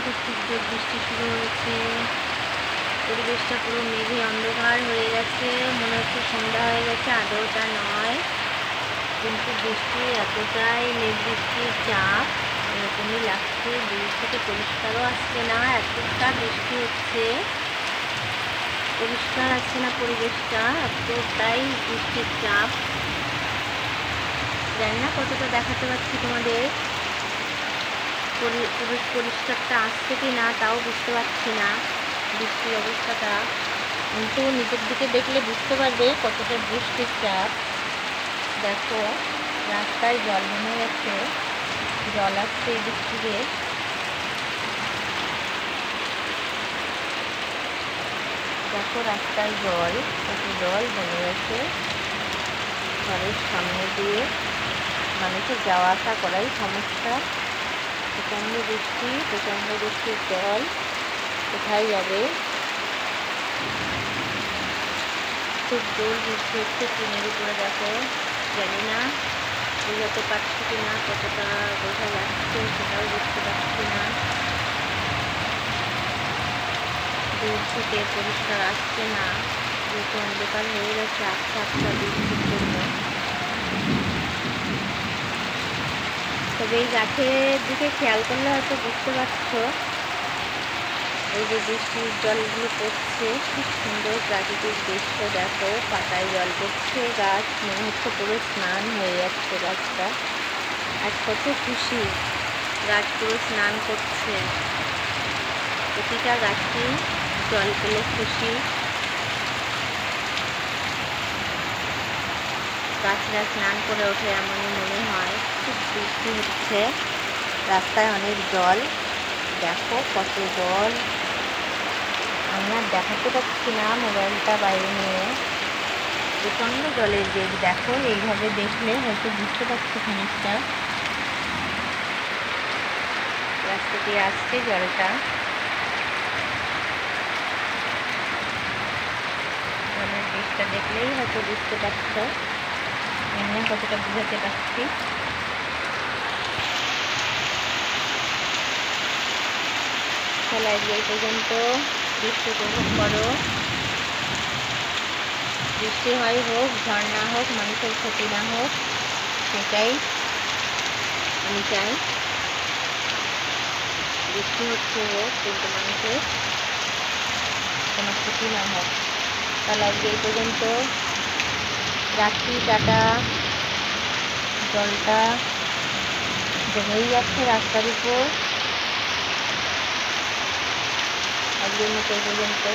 খুব জোর বৃষ্টি শুরু হয়েছে। পরিবেশটা পুরো মেঘে অন্ধকার হয়ে গেছে, মনে হচ্ছে সন্ধ্যা হয়ে গেছে, আদৌ তা নয়। কিন্তু বৃষ্টি এতটাই মেঘ বৃষ্টির চাপ, এরকমই লাগছে। দূর থেকে পরিষ্কারও আসছে না, এতটা বৃষ্টি হচ্ছে, পরিষ্কার আসছে না পরিবেশটা, এতটাই বৃষ্টির চাপ। জানি না কতটা দেখাতে পারছি তোমাদের, পরিষ্কারটা আসছে কি না তাও বুঝতে পারছি না বৃষ্টির অবস্থাটা। কিন্তু নিজের দিকে দেখলে বুঝতে পারবে কতটা বৃষ্টির চাপ। দেখো রাস্তায় জল নেমে গেছে, জল আসছে এদিক থেকে। দেখো রাস্তায় জল, কত জল জমে গেছে ঘরের সামনে দিয়ে। মানুষের যাওয়া আসা করাই সমস্যা। প্রচণ্ড বৃষ্টি, প্রচণ্ড বৃষ্টির জল, কোথায় যাবে? খুব জোর বৃষ্টি হচ্ছে টিনের উপরে। দেখো জানি না বোঝাতে পারছি কি না, কতটা বোঝা যাচ্ছে সেটাও বুঝতে পারছি না। দূর থেকে পরিষ্কার আসছে না, যেহেতু অন্ধকার হয়ে গেছে আস্তে আস্তে বৃষ্টির জন্য। তবে এই গাছের দিকে খেয়াল করলে হয়তো বুঝতে পারছো, এই যে বৃষ্টির জলগুলো পড়ছে, খুব সুন্দর প্রাকৃতিক দৃশ্য। দেখো পাতায় জল পড়ছে, গাছ মনে হচ্ছে পুরো স্নান হয়ে যাচ্ছে গাছটা। আজ কত খুশি, গাছ পুরো স্নান করছে, প্রতিটা গাছই জল পেলে খুশি। গাছরা স্নান করে ওঠে এমনই মনে হয়। খুব বৃষ্টি হচ্ছে, রাস্তায় অনেক জল। দেখো কত জল, আমি আর দেখাতে পারছি না মোবাইলটা বাইরে নিয়ে। প্রচণ্ড জলের বেগ। দেখো এইভাবে দেখলে হয়তো বুঝতে পারছি খানিকটা, রাস্তা দিয়ে আসছে জলটা। জলের বেগটা দেখলেই হয়তো বুঝতে পারছো, জানি না কতটা বুঝাতে পারছি। তাহলে আজকে এই পর্যন্ত। বৃষ্টি উপভোগ করো, বৃষ্টি হয় হোক, ঝড় না হোক, মানুষের ক্ষতি না হোক, সেটাই আমি চাই। বৃষ্টি হচ্ছে হোক, কিন্তু মানুষের কোনো ক্ষতি না হোক। তাহলে আজকে এই পর্যন্ত রাখি, টাটা। জলটা জমেই যাচ্ছে রাস্তার উপর। আজকের মতো এই পর্যন্ত।